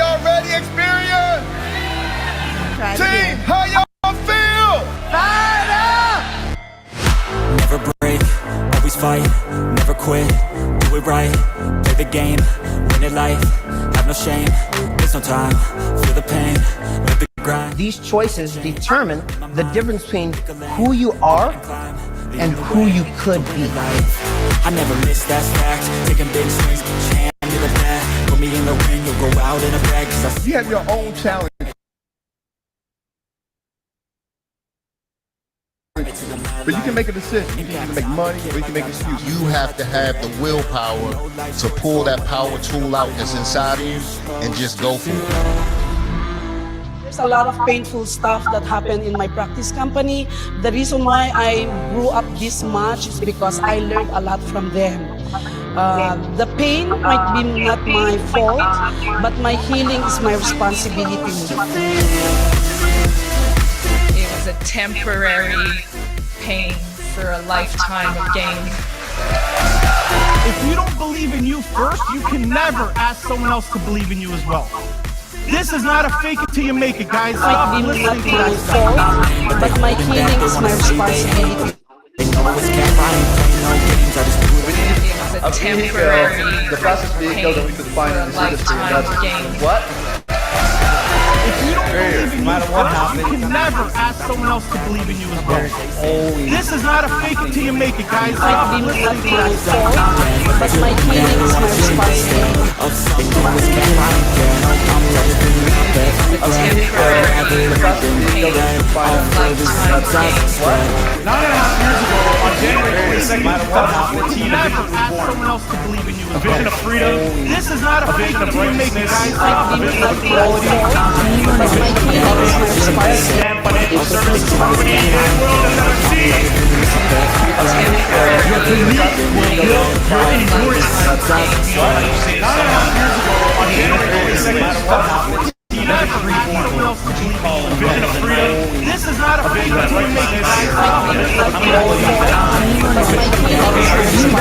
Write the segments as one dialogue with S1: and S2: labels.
S1: y'all ready? Experience? Team, how y'all feel?
S2: Fired up!
S3: Never break, always fight, never quit, do it right, play the game, win it life, have no shame, there's no time, feel the pain, live the grind.
S2: These choices determine the difference between who you are and who you could be.
S3: I never miss that stack, taking big swings, hand to the bat, put me in the ring, you'll go out in a bag, cause I
S1: You have your own challenge. But you can make a decision. You can make money or you can make excuses.
S4: You have to have the willpower to pull that power tool out that's inside of you and just go for it.
S5: There's a lot of painful stuff that happened in my practice company. The reason why I grew up this much is because I learned a lot from them. The pain might be not my fault, but my healing is my responsibility.
S6: It was a temporary pain for a lifetime of gain.
S7: If you don't believe in you first, you can never ask someone else to believe in you as well. This is not a fake it till you make it, guys. Stop
S5: Might be
S7: listening
S5: not
S7: to
S5: my
S7: that stuff.
S5: fault, but my healing is my responsibility.
S3: they know it's cap, I ain't playing no games, I just do it.
S6: It was a temporary
S1: the process being
S6: pain
S1: that we could find
S6: for
S1: in
S6: a
S1: this industry.
S6: lifetime of gain.
S1: What?
S7: If you don't believe in you first, you can never ask someone else to believe in you as well. This is not a fake it till you make it, guys. Stop
S5: Might be
S7: listening
S5: not
S7: to
S5: my
S7: that stuff.
S5: fault, but my healing is my responsibility.
S3: They know it's cap, I don't care, no, I'm just doing my best.
S6: Temporary pain for a lifetime of gain.
S7: 9.5 years ago, on January 22nd, 2014, you never ask someone else to believe in you. A vision of freedom. This is not a fake it till you make it, guys. Stop
S5: Might be
S7: listening
S5: not
S7: to
S5: my fault, but my healing is my responsibility.
S7: financial services company in the world has ever seen. Your belief will build your endurance. 9.5 years ago, on January 22nd, 2014, you never asked someone else to believe in you. A vision of freedom. This is not a fake it till you make it, guys. Stop listening to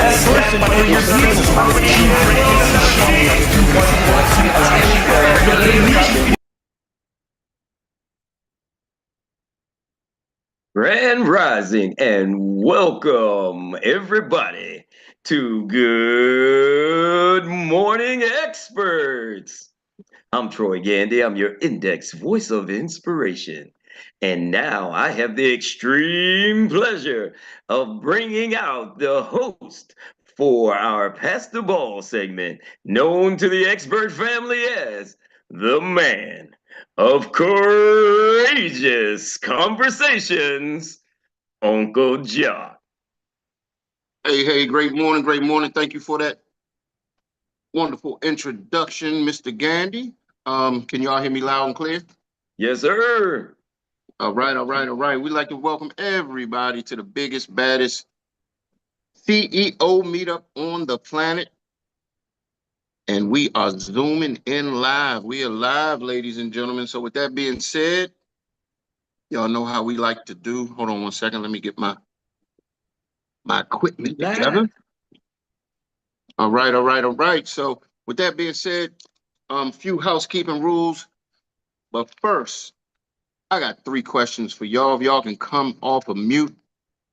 S7: person for your business company in the world has ever seen. Your belief.
S8: Grand Rising and welcome everybody to Good Morning Experts. I'm Troy Gandy. I'm your index voice of inspiration. And now I have the extreme pleasure of bringing out the host for our Pass the Ball segment, known to the expert family as the man of courageous conversations, Uncle John.
S4: Hey, great morning, great morning. Thank you for that wonderful introduction, Mr. Gandy. Can y'all hear me loud and clear?
S8: Yes, sir.
S4: All right. We'd like to welcome everybody to the biggest, baddest CEO meetup on the planet. And we are zooming in live. We are live, ladies and gentlemen. So with that being said, y'all know how we like to do. Hold on one second. Let me get my equipment together. All right. So with that being said, few housekeeping rules. But first, I got 3 questions for y'all. If y'all can come off of mute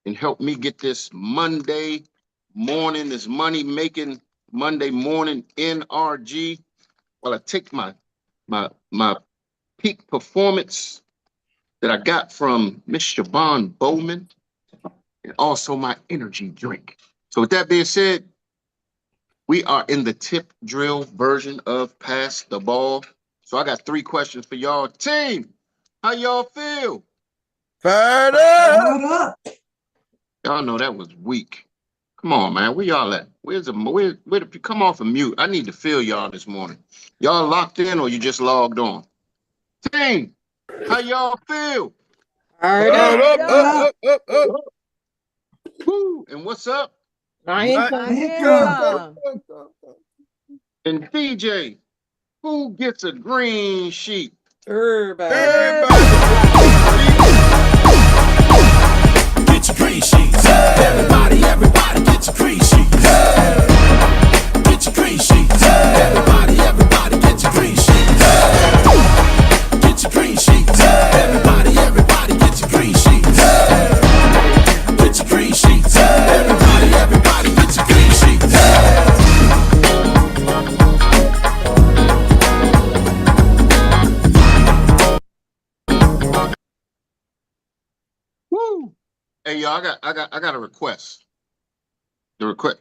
S4: and help me get this Monday morning, this money-making Monday morning NRG. While I take my peak performance that I got from Miss Siobhan Bowman and also my energy drink. So with that being said, we are in the tip drill version of Pass the Ball. So I got 3 questions for y'all. Team, how y'all feel?
S1: Fired up!
S4: Y'all know that was weak. Come on, man. Where y'all at? Where the come off of mute? I need to feel y'all this morning. Y'all locked in or you just logged on? Team, how y'all feel?
S1: Up.
S4: Woo! And what's up?
S2: Income.
S4: And DJ, who gets a green sheet?
S2: Everybody.
S3: Get your green sheets. Everybody get your green sheets. Get your green sheets. Everybody get your green sheets.
S4: Hey, y'all, I got a request. The request.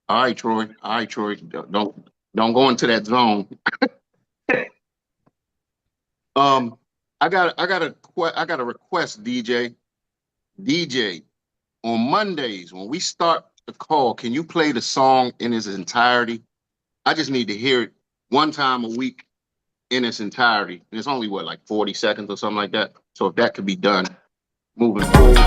S4: All right, Troy. All right, Troy. Don't go into that zone. Um, I got a request, DJ. DJ, on Mondays when we start the call, can you play the song in its entirety? I just need to hear it one time a week in its entirety. And it's only what, like 40 seconds or something like that. So if that could be done moving forward.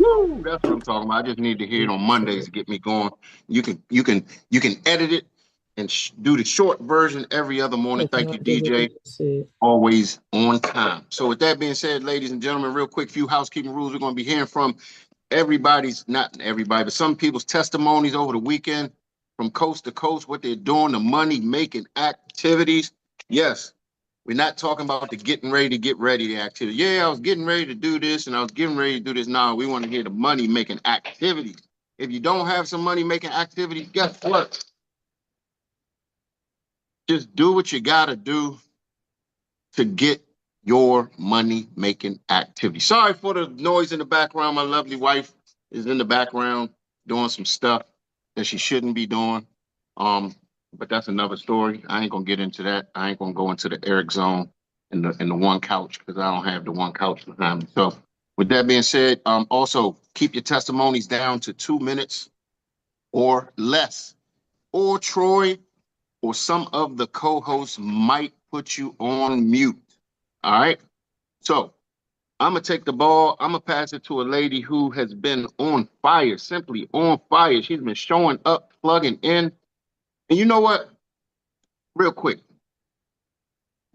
S4: Woo, that's what I'm talking about. I just need to hear it on Mondays to get me going. You can edit it and do the short version every other morning. Thank you, DJ. Always on time. So with that being said, ladies and gentlemen, real quick, few housekeeping rules. We're going to be hearing from not everybody, but some people's testimonies over the weekend from coast to coast, what they're doing, the money making activities. Yes, we're not talking about the getting ready to get ready the activity. Yeah, I was getting ready to do this and I was getting ready to do this. Now we want to hear the money making activities. If you don't have some money making activities, guess what? Just do what you got to do to get your money making activity. Sorry for the noise in the background. My lovely wife is in the background doing some stuff that she shouldn't be doing. But that's another story. I ain't gonna get into that. I ain't gonna go into the Eric zone and the one couch because I don't have the one couch behind me. So with that being said, also keep your testimonies down to 2 minutes or less. Or Troy or some of the co-hosts might put you on mute. All right. So I'm going to take the ball. I'm going to pass it to a lady who has been on fire, simply on fire. She's been showing up, plugging in. And you know what? Real quick,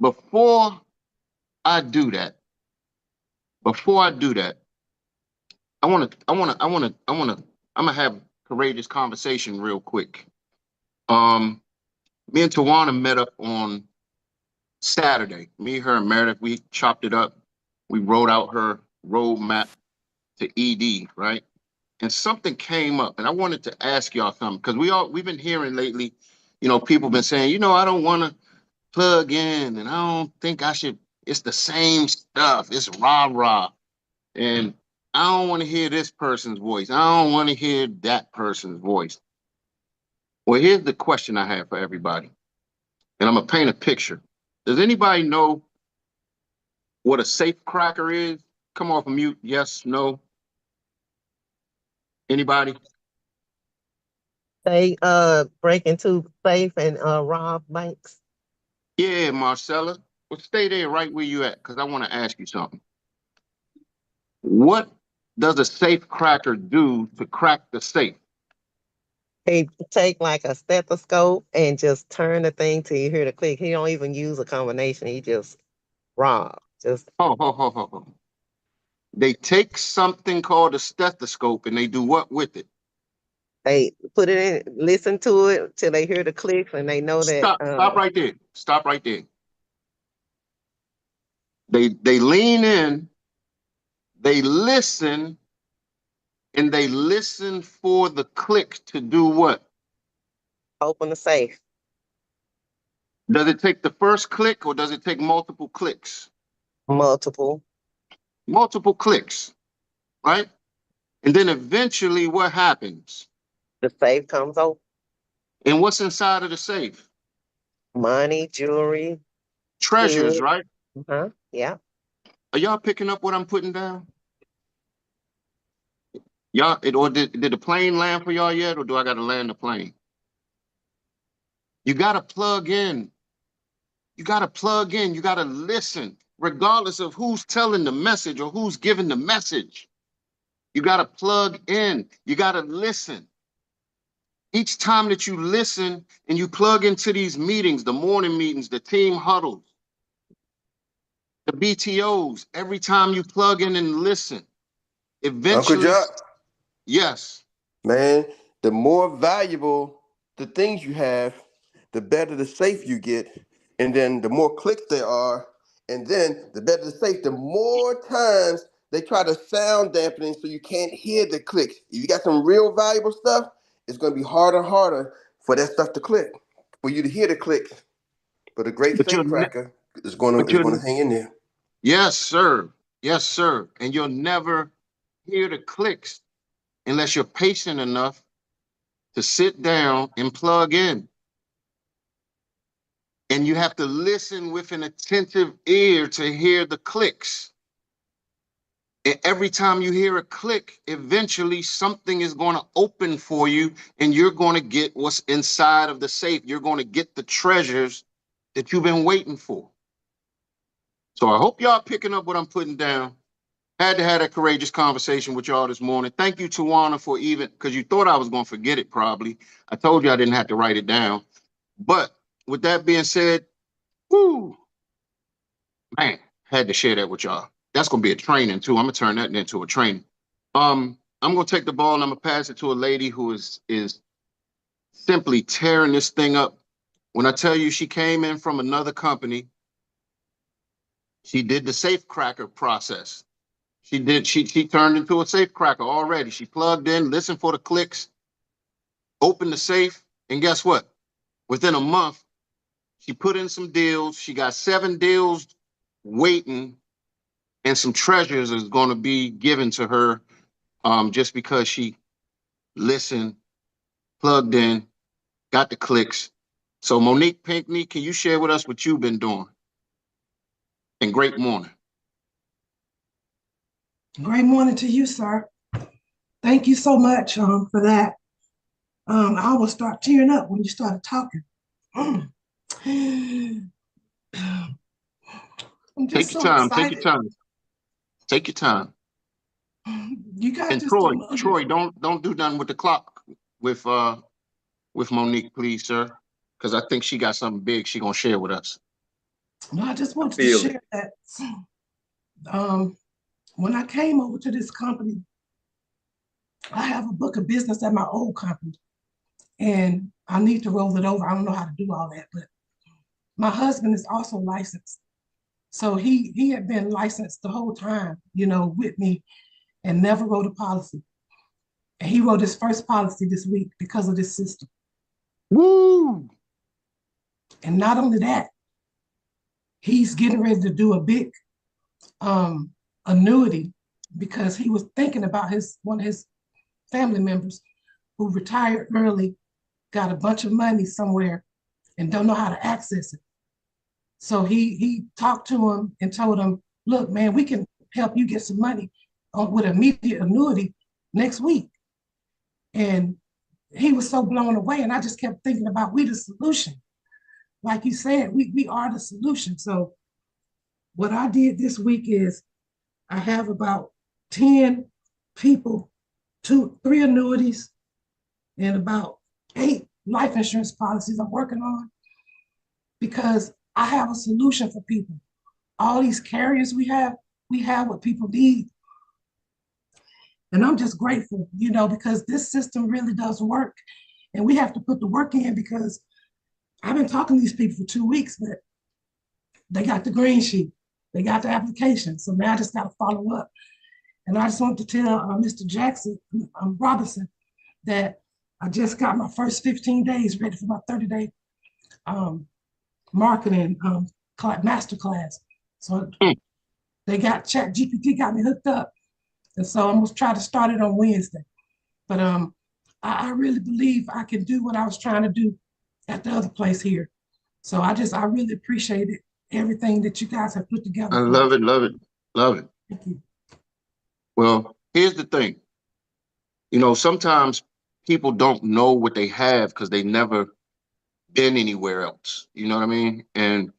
S4: before I do that, I'm going to have courageous conversation real quick. Me and Tawana met up on Saturday. Me, her, and Meredith, we chopped it up. We wrote out her roadmap to ED, right? And something came up, and I wanted to ask y'all something because we've been hearing lately, people been saying, I don't want to plug in, and I don't think I should. It's the same stuff. It's rah rah, and I don't want to hear this person's voice. I don't want to hear that person's voice. Well, here's the question I have for everybody, and I'm gonna paint a picture. Does anybody know what a safe cracker is? Come off of mute. Yes, no. Anybody?
S9: They break into safe and rob banks.
S4: Yeah, Marcella. Well, stay there right where you at, because I want to ask you something. What does a safe cracker do to crack the safe?
S9: He take like a stethoscope and just turn the thing till you hear the click. He don't even use a combination. He just rob. Just
S4: Ho. They take something called a stethoscope and they do what with it?
S9: they put it in, listen to it till they hear the clicks, and they know that.
S4: Stop right there. Stop right there. They lean in, they listen, and they listen for the click to do what?
S9: Open the safe.
S4: Does it take the first click or does it take multiple clicks?
S9: Multiple.
S4: Multiple clicks, right? And then eventually what happens?
S9: The safe comes open.
S4: And what's inside of the safe?
S9: Money, jewelry,
S4: Treasures,
S9: food.
S4: right?
S9: Yeah.
S4: Are y'all picking up what I'm putting down? Did the plane land for y'all yet, or do I got to land the plane? You got to plug in. You got to plug in. You got to listen, regardless of who's telling the message or who's giving the message. You got to plug in. You got to listen. Each time that you listen and you plug into these meetings, the morning meetings, the team huddles, The BTOs, every time you plug in and listen,
S1: Uncle
S4: eventually,
S1: Jock,
S4: yes.
S1: man, the more valuable the things you have, the better the safe you get. And then the more clicks there are, and then the better the safe, the more times they try to sound dampening so you can't hear the clicks. If you got some real valuable stuff, it's going to be harder and harder for that stuff to click, for you to hear the clicks. But a great
S4: But
S1: safe
S4: you're,
S1: cracker is going
S4: but
S1: to
S4: you're,
S1: hang in there.
S4: yes, sir. Yes, sir. And you'll never hear the clicks unless you're patient enough to sit down and plug in. And you have to listen with an attentive ear to hear the clicks. And every time you hear a click, eventually something is going to open for you and you're going to get what's inside of the safe. You're going to get the treasures that you've been waiting for. So I hope y'all picking up what I'm putting down. Had to have that courageous conversation with y'all this morning. Thank you, Tawana, for even, because you thought I was going to forget it probably. I told you I didn't have to write it down. But with that being said, whoo, man, had to share that with y'all. That's going to be a training too. I'm going to turn that into a training. I'm going to take the ball and I'm going to pass it to a lady who is simply tearing this thing up. When I tell you she came in from another company, she did the safe cracker process. She turned into a safe cracker already. She plugged in, listened for the clicks, opened the safe, and guess what? Within a month, she put in some deals. She got 7 deals waiting, and some treasures is going to be given to her just because she listened, plugged in, got the clicks. So Monique Pinkney, can you share with us what you've been doing? And great morning.
S10: Great morning to you, sir. Thank you so much for that. I almost start tearing up when you started talking. I'm just
S4: Take your
S10: so
S4: time. Take your
S10: excited.
S4: time. Take your time.
S10: You guys
S4: And
S10: just don't know.
S4: Troy, don't do nothing with the clock with Monique, please, sir, because I think she got something big she gonna share with us.
S10: No, I just wanted to share that. When I came over to this company, I have a book of business at my old company, and I need to roll it over. I don't know how to do all that, but my husband is also licensed. So he had been licensed the whole time, with me, and never wrote a policy. And he wrote his first policy this week because of this system.
S4: Woo!
S10: And not only that, he's getting ready to do a big annuity because he was thinking about one of his family members who retired early, got a bunch of money somewhere, and don't know how to access it. So he talked to him and told him, look, man, we can help you get some money with immediate annuity next week. And he was so blown away. And I just kept thinking about we the solution. Like you said, we are the solution. So what I did this week is I have about 10 people, 3 annuities, and about 8 life insurance policies I'm working on because I have a solution for people. All these carriers we have what people need. And I'm just grateful, because this system really does work. And we have to put the work in because I've been talking to these people for 2 weeks, but they got the green sheet. They got the application. So now I just got to follow up. And I just want to tell Mr. Jackson, Robinson, that I just got my first 15 days ready for my 30-day marketing masterclass. So they got ChatGPT got me hooked up. And so I'm gonna try to start it on Wednesday. But I really believe I can do what I was trying to do at the other place here. So I really appreciate it, everything that you guys have put together.
S4: I love it, love it, love it.
S10: Thank you.
S4: Well, here's the thing. Sometimes people don't know what they have because they never been anywhere else. You know what I mean? And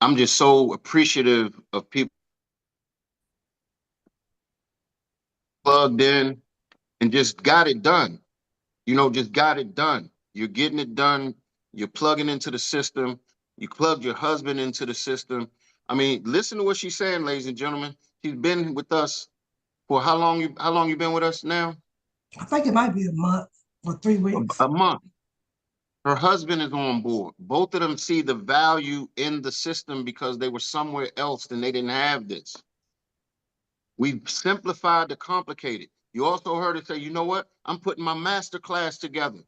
S4: I'm just so appreciative of people plugged in and just got it done. Just got it done. You're getting it done. You're plugging into the system. You plugged your husband into the system. I mean, listen to what she's saying, ladies and gentlemen. She's been with us for how long? How long you been with us now?
S10: I think it might be a month or 3 weeks.
S4: A month. Her husband is on board. Both of them see the value in the system because they were somewhere else and they didn't have this. We've simplified the complicated. You also heard her say, you know what? I'm putting my master class together.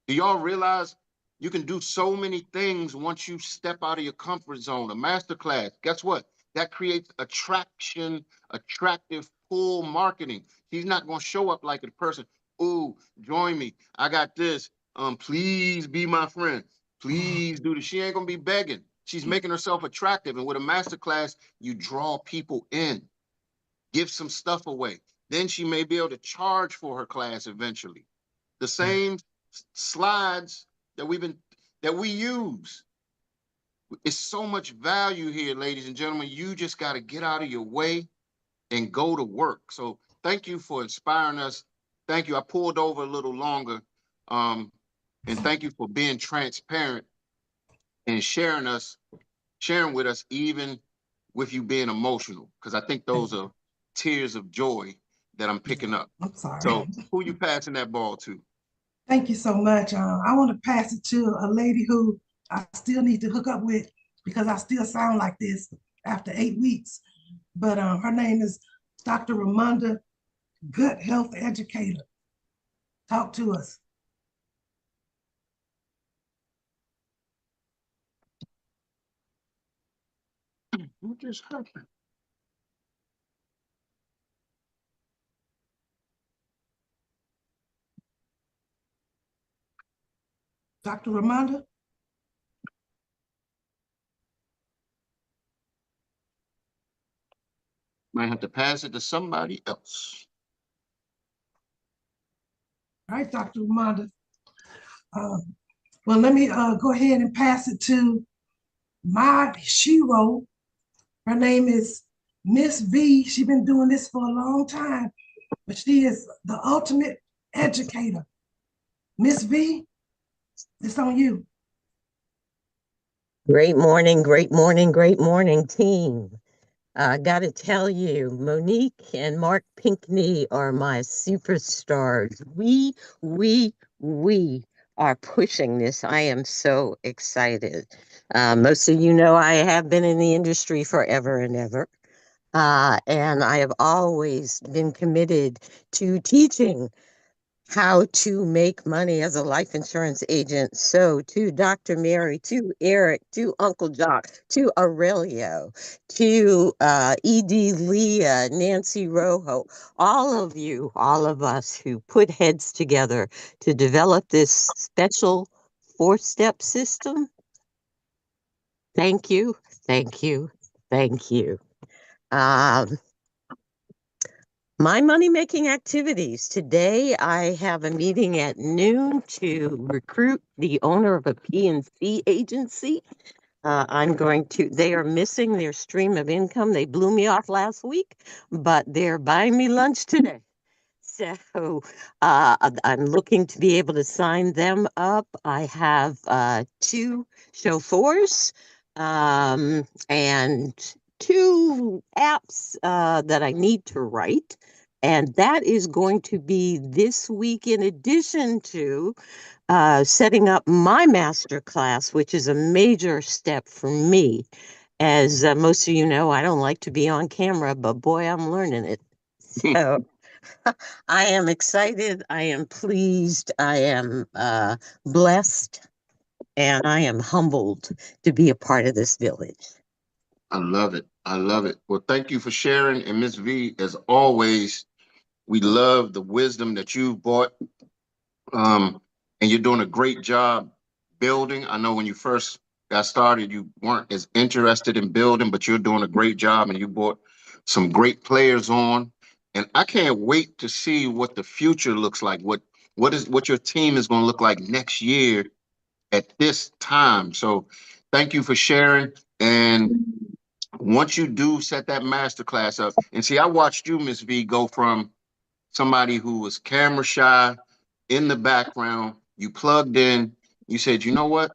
S4: Do y'all realize you can do so many things once you step out of your comfort zone? A master class, guess what? That creates attraction, attractive pull marketing. She's not going to show up like a person. Ooh, join me. I got this. Please be my friend. Please do this. She ain't going to be begging. She's making herself attractive. And with a master class, you draw people in, give some stuff away. Then she may be able to charge for her class eventually. The same slides that we use. It's so much value here, ladies and gentlemen. You just got to get out of your way and go to work. So thank you for inspiring us. Thank you. I pulled over a little longer. And thank you for being transparent and sharing with us, even with you being emotional, because I think those are tears of joy that I'm picking up.
S10: I'm sorry.
S4: So who you passing that ball to?
S10: Thank you so much. I want to pass it to a lady who I still need to hook up with because I still sound like this after 8 weeks. But her name is Dr. Ramonda, gut health educator. Talk to us.
S4: What just happened?
S10: Dr. Ramonda?
S4: Might have to pass it to somebody else.
S10: All right, Dr. Ramonda. Well, let me go ahead and pass it to my shero. Her name is Miss V. She's been doing this for a long time, but she is the ultimate educator. Miss V, it's on you.
S9: Great morning, great morning, great morning, team. I got to tell you, Monique and Mark Pinkney are my superstars. We are pushing this. I am so excited. Most of you know I have been in the industry forever and ever. And I have always been committed to teaching how to make money as a life insurance agent. So to Dr. Meri, to Eric, to Uncle Jock, to Aurelio, to E.D. Leah, Nancy Rojo, all of you, all of us who put heads together to develop this special 4-step system. Thank you, thank you, thank you. My money-making activities. Today, I have a meeting at noon to recruit the owner of a P&C agency. They are missing their stream of income. They blew me off last week, but they're buying me lunch today. So I'm looking to be able to sign them up. I have 2 chauffeurs and 2 apps that I need to write. And that is going to be this week, in addition to setting up my master class, which is a major step for me. As most of you know, I don't like to be on camera, but boy, I'm learning it. So I am excited. I am pleased. I am blessed. And I am humbled to be a part of this village.
S4: I love it. I love it. Well, thank you for sharing. And Miss V, as always, we love the wisdom that you brought. And you're doing a great job building. I know when you first got started, you weren't as interested in building, but you're doing a great job and you brought some great players on. And I can't wait to see what the future looks like, what your team is going to look like next year at this time. So thank you for sharing. And once you do set that masterclass up, and see, I watched you, Miss V, go from somebody who was camera shy in the background, you plugged in, you said, you know what?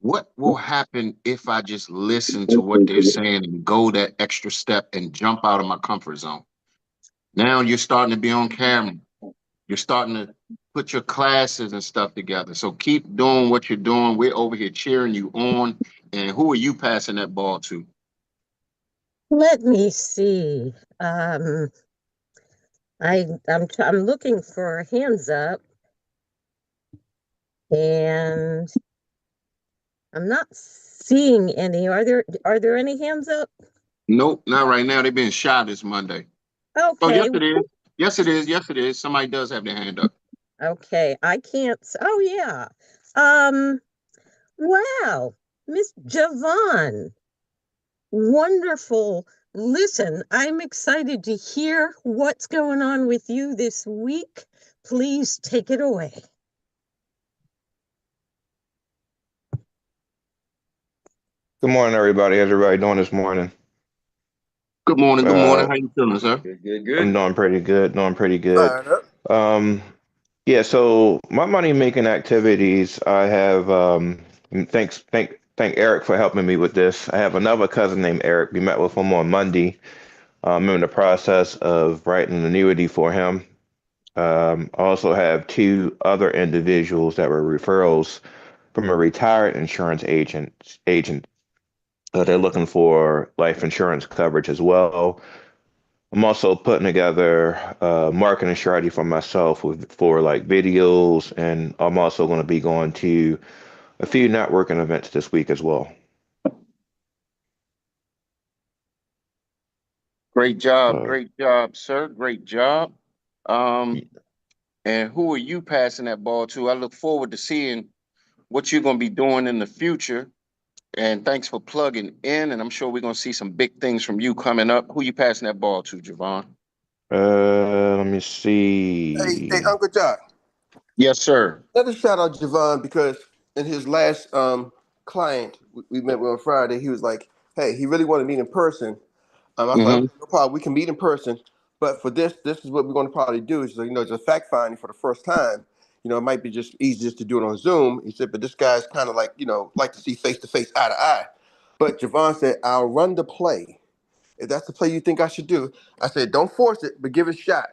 S4: What will happen if I just listen to what they're saying and go that extra step and jump out of my comfort zone? Now you're starting to be on camera. You're starting to put your classes and stuff together. So keep doing what you're doing. We're over here cheering you on. And who are you passing that ball to?
S9: Let me see. I'm looking for hands up, and I'm not seeing any. Are there any hands up?
S4: Nope, not right now. They've been shot this Monday. Oh, yes,
S9: Okay.
S4: it is. Yes, it is. Yes, it is. Somebody does have their hand up.
S9: Okay. I can't. Oh yeah. Um. Wow, Miss Javon. Wonderful. Listen, I'm excited to hear what's going on with you this week. Please take it away.
S11: Good morning, everybody. How's everybody doing this morning?
S4: Good morning. Good morning.
S11: Uh,
S4: How you feeling, sir?
S11: I'm
S8: Good.
S11: doing pretty good. Doing pretty good.
S1: Fired up.
S11: Um, yeah. So my money making activities, I have. Thank Eric for helping me with this. I have another cousin named Eric. We met with him on Monday. I'm in the process of writing an annuity for him. I also have two other individuals that were referrals from a retired insurance agent. They're looking for life insurance coverage as well. I'm also putting together a marketing strategy for myself for like videos, and I'm also going to be going to a few networking events this week as well. Uh,
S4: Great job, sir. Great job. Um, and who are you passing that ball to? I look forward to seeing what you're going to be doing in the future. And thanks for plugging in. And I'm sure we're going to see some big things from you coming up. Who you passing that ball to, Javon?
S11: Let me
S1: Hey,
S11: see.
S1: Uncle Jock.
S4: Yes, sir.
S1: Let us shout out Javon because in his last client we met with on Friday, he was like, "Hey, he really wanted to meet in person." I was like,
S4: Mm-hmm.
S1: "Okay, no problem, we can meet in person." But for this is what we're going to probably do. Is it's a fact finding for the first time. It might be just easy just to do it on Zoom. He said, but this guy's kind of like like to see face to face, eye to eye. But Javon said, "I'll run the play. If that's the play you think I should do." I said, "Don't force it, but give it a shot."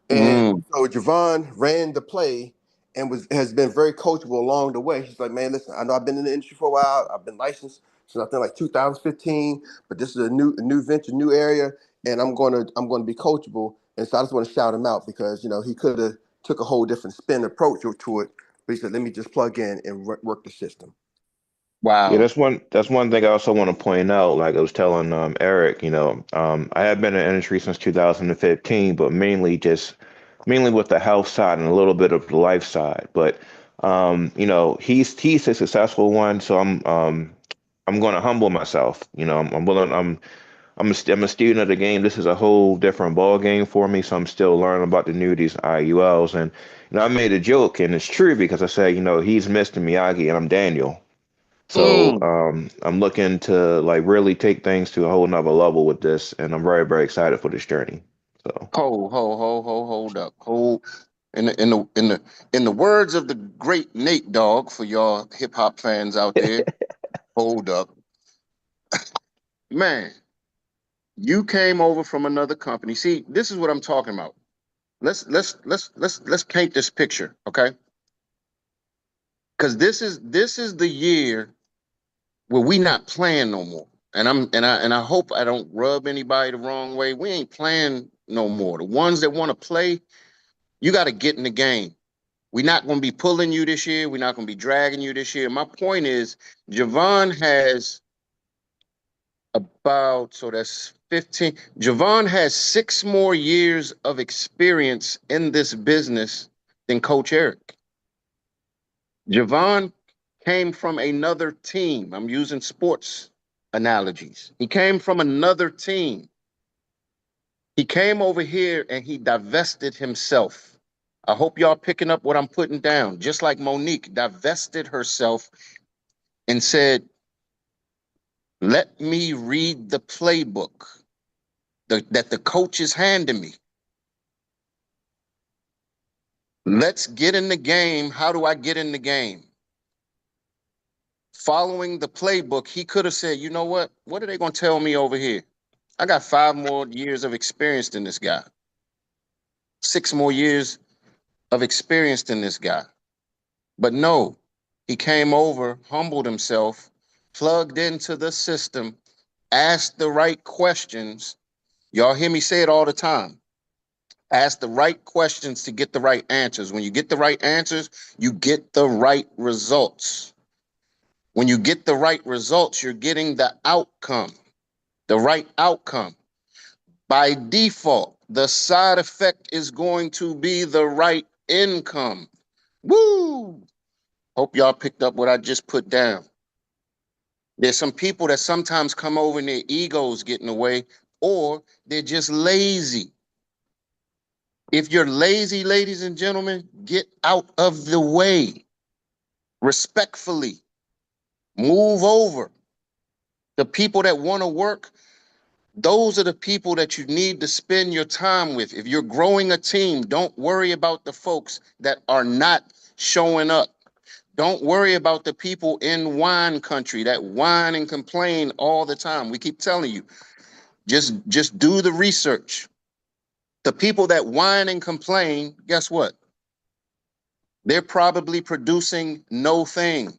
S1: And
S4: Mm.
S1: so Javon ran the play and has been very coachable along the way. He's like, "Man, listen, I know I've been in the industry for a while. I've been licensed since I think like 2015, but this is a new venture, new area, and I'm gonna be coachable." And so I just want to shout him out because he could have took a whole different spin approach to it, but he said, "Let me just plug in and work the system."
S11: Yeah,
S4: Wow.
S11: that's one thing I also want to point out. Like I was telling Eric, I have been in the industry since 2015, but mainly with the health side and a little bit of the life side. But he's a successful one, so I'm going to humble myself. I'm willing. I'm a student of the game. This is a whole different ball game for me, so I'm still learning about the annuities, IULs, and I made a joke, and it's true because I say, he's Mr. Miyagi and I'm Daniel. So
S4: Mm.
S11: I'm looking to like really take things to a whole nother level with this, and I'm very, very excited for this journey. So
S4: Hold up. Hold in the words of the great Nate Dogg for y'all hip hop fans out there, hold up. Man, you came over from another company. See, this is what I'm talking about. Let's paint this picture, okay? Because this is the year where we not playing no more. And I hope I don't rub anybody the wrong way. We ain't playing no more. The ones that want to play, you got to get in the game. We're not going to be pulling you this year. We're not going to be dragging you this year. My point is, Javon has so that's 15. Javon has 6 more years of experience in this business than Coach Eric. Javon came from another team. I'm using sports analogies. He came from another team. He came over here and he divested himself. I hope y'all picking up what I'm putting down. Just like Monique divested herself and said, let me read the playbook that the coach is handing me. Let's get in the game. How do I get in the game? following the playbook, he could have said, you know what are they going to tell me over here? I got 5 more years of experience than this guy. 6 more years of experience than this guy. But no, he came over, humbled himself, plugged into the system, asked the right questions. Y'all hear me say it all the time. Ask the right questions to get the right answers. When you get the right answers, you get the right results. When you get the right results, you're getting the outcome, the right outcome. By default, the side effect is going to be the right income. Woo! Hope y'all picked up what I just put down. There's some people that sometimes come over and their egos get in the way, or they're just lazy. If you're lazy, ladies and gentlemen, get out of the way. Respectfully, move over. The people that want to work, those are the people that you need to spend your time with. If you're growing a team, don't worry about the folks that are not showing up. Don't worry about the people in wine country that whine and complain all the time. We keep telling you, just do the research. The people that whine and complain, guess what? They're probably producing no thing.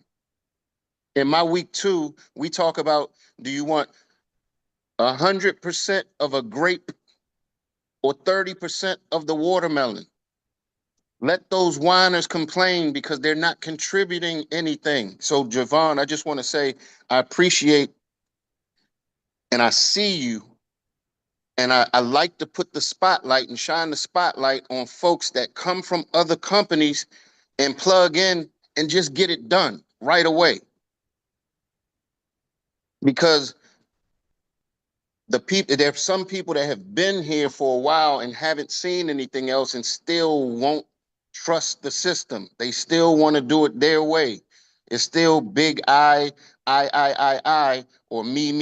S4: In my week 2, we talk about, do you want 100% of a grape or 30% of the watermelon? Let those whiners complain because they're not contributing anything. So, Javon, I just want to say I appreciate and I see you. And I like to put the spotlight and shine the spotlight on folks that come from other companies and plug in and just get it done right away. Because there's some people that have been here for a while and haven't seen anything else and still won't trust the system. They still want to do it their way. It's still big I, or me,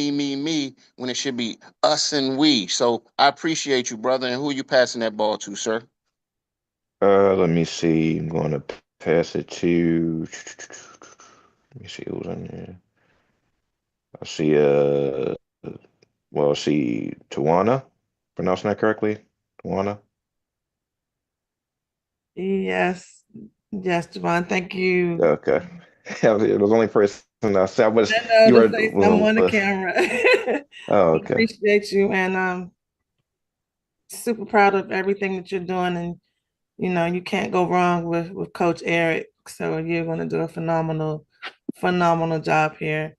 S4: when it should be us and we. So I appreciate you, brother. And who are you passing that ball to, sir?
S11: Let me see. I'm going to pass it to. Let me see who's in there. I see. Well, I see Tawana. Pronouncing that correctly, Tawana.
S12: Yes, yes, Javon, thank you.
S11: Okay. It was the only person I said. I was.
S12: I know
S11: You
S12: to
S11: were.
S12: say I'm on the camera.
S11: Oh, okay.
S12: Appreciate you, and super proud of everything that you're doing. And you can't go wrong with Coach Eric. So you're going to do a phenomenal job here.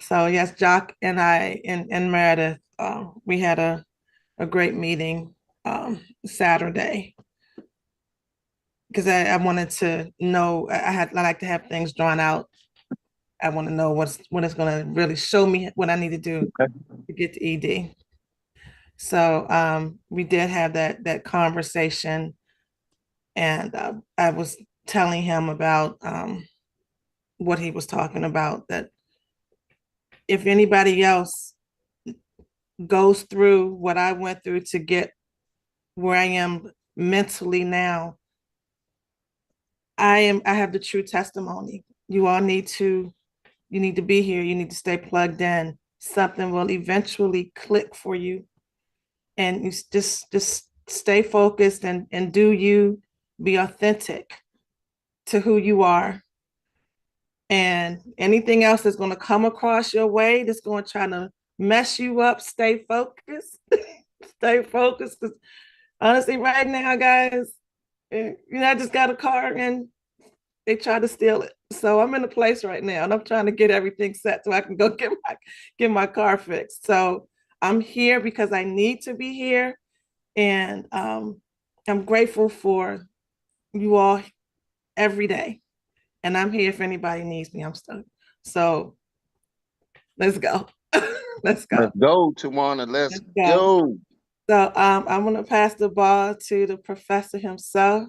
S12: So yes, Jock and I and Meredith, we had a great meeting Saturday, because I wanted to know. I like to have things drawn out. I want to know when it's going to really show me what I need to do to get to ED. So we did have that conversation, and I was telling him about what he was talking about, that if anybody else goes through what I went through to get where I am mentally now, I have the true testimony. You all need to be here. You need to stay plugged in. Something will eventually click for you, and you just stay focused and do you, be authentic to who you are. And anything else that's going to come across your way that's going to try to mess you up, stay focused. Stay focused. Because honestly, right now, guys, I just got a car and they tried to steal it. So I'm in a place right now and I'm trying to get everything set so I can go get my car fixed. So I'm here because I need to be here. And I'm grateful for you all every day. And I'm here if anybody needs me. I'm stuck. So let's go. Let's go.
S4: Let's go, Tawana. Let's go.
S12: So I'm going to pass the ball to the professor himself.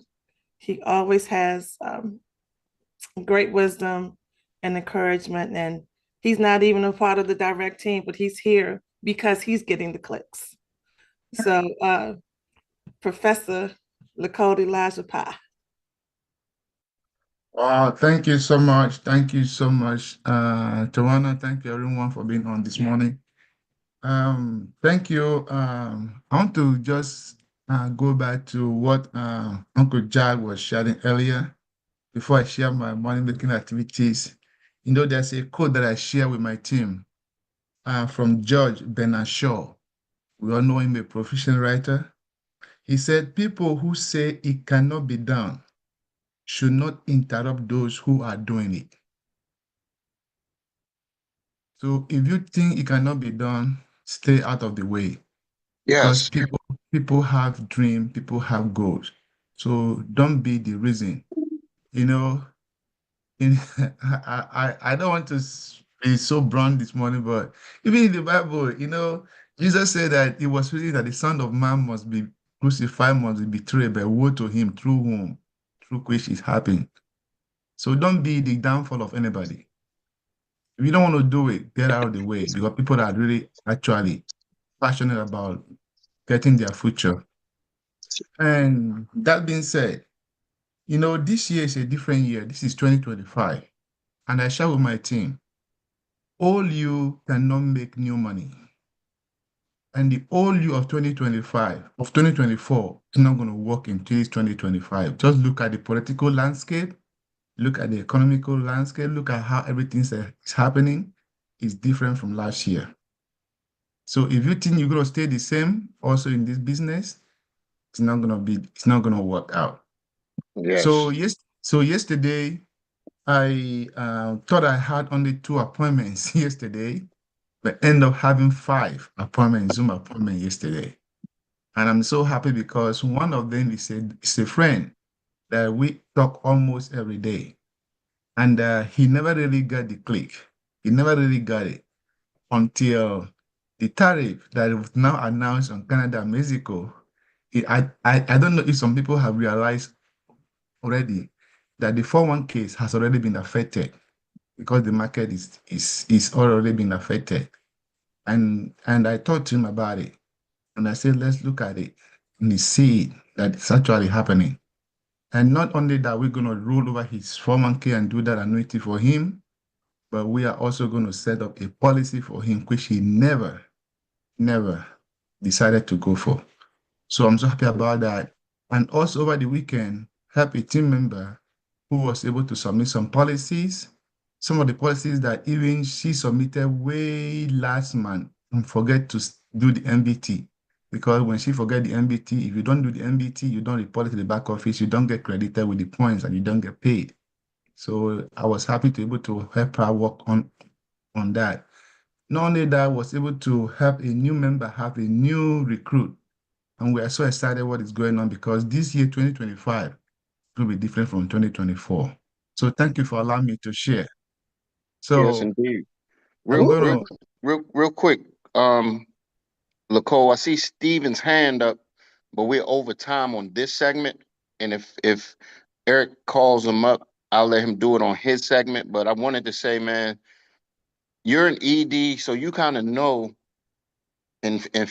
S12: He always has great wisdom and encouragement. And he's not even a part of the direct team, but he's here because he's getting the clicks. So Professor Lakota Elijah Pye.
S13: Thank you so much. Thank you so much, Tawana. Thank you everyone for being on this morning. Thank you. I want to just go back to what Uncle Jack was sharing earlier before I share my morning making activities. You know, there's a quote that I share with my team from George Bernard Shaw. We all know him, a proficient writer. He said, people who say it cannot be done should not interrupt those who are doing it. So if you think it cannot be done, stay out of the way because
S4: Yes.
S13: people have dreams, people have goals. So don't be the reason. You know, in I don't want to be so blunt this morning, but even in the Bible, you know, Jesus said that it was written that the Son of Man must be crucified, must be betrayed, but woe to him through whom, through which it happened. So don't be the downfall of anybody. If you don't want to do it, get out of the way because people that are really actually passionate about getting their future. And that being said, you know, this year is a different year. This is 2025. And I share with my team, all you cannot make new money. And the old you of 2025, of 2024, is not going to work until it's 2025. Just look at the political landscape, look at the economical landscape, look at how everything is happening. It's different from last year. So if you think you're going to stay the same also in this business, it's not going to work out.
S4: Yes.
S13: So yesterday, I thought I had only 2 appointments yesterday, but end up having 5 appointments, Zoom appointments yesterday. And I'm so happy because one of them is a friend that we talk almost every day. And he never really got the click. He never really got it until the tariff that was now announced on Canada and Mexico. I don't know if some people have realized already that the 401ks has already been affected because the market is already been affected. And I talked to him about it. And I said, let's look at it and see that it's actually happening. And not only that, we're going to roll over his 401k and do that annuity for him, but we are also going to set up a policy for him, which he never decided to go for. So I'm so happy about that. And also over the weekend, help a team member who was able to submit some policies, some of the policies that even she submitted way last month and forget to do the MBT. Because when she forget the MBT, if you don't do the MBT, you don't report it to the back office, you don't get credited with the points and you don't get paid. So I was happy to be able to help her work on that. Not only that, I was able to help a new member have a new recruit. And we are so excited what is going on because this year, 2025, will be different from 2024. So thank you for allowing me to share. So
S4: Yes, indeed.
S13: I'm
S4: Real,
S13: going to.
S4: real quick. Lacole, I see Steven's hand up, but we're over time on this segment. And if Eric calls him up, I'll let him do it on his segment. But I wanted to say, man, you're an ED, so you kind of know and feel